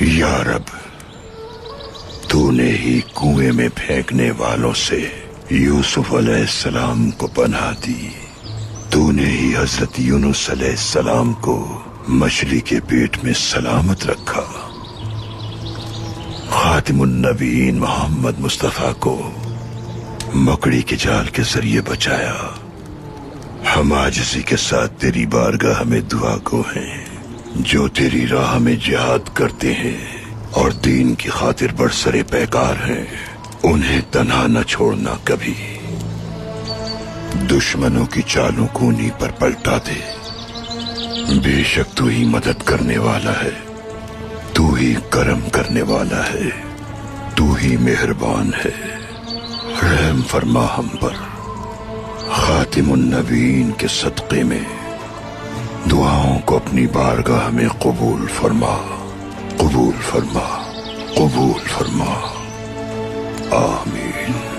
या रब, तूने ही कुएं में फेंकने वालों से यूसुफ अलैहिस्सलाम को पनाह दी। तूने ही हजरत यूनुस अलैहिस्सलाम को मछली के पेट में सलामत रखा। खातिमुन नबीन मोहम्मद मुस्तफा को मकड़ी के जाल के जरिए बचाया। हम आजिज़ी के साथ तेरी बारगाह में दुआ को हैं। जो तेरी राह में जिहाद करते हैं और दीन की खातिर बरसरे पैकार हैं, उन्हें तन्हा न छोड़ना कभी। दुश्मनों की चालों को उन्हीं पर पलटा दे। बेशक तू ही मदद करने वाला है, तू ही करम करने वाला है, तू ही मेहरबान है। रहम फरमा हम पर। खातिमुन नबीन के सदक़े में दुआओं को अपनी बारगाह में कबूल फरमा, कबूल फरमा, कबूल फरमा। आमीन।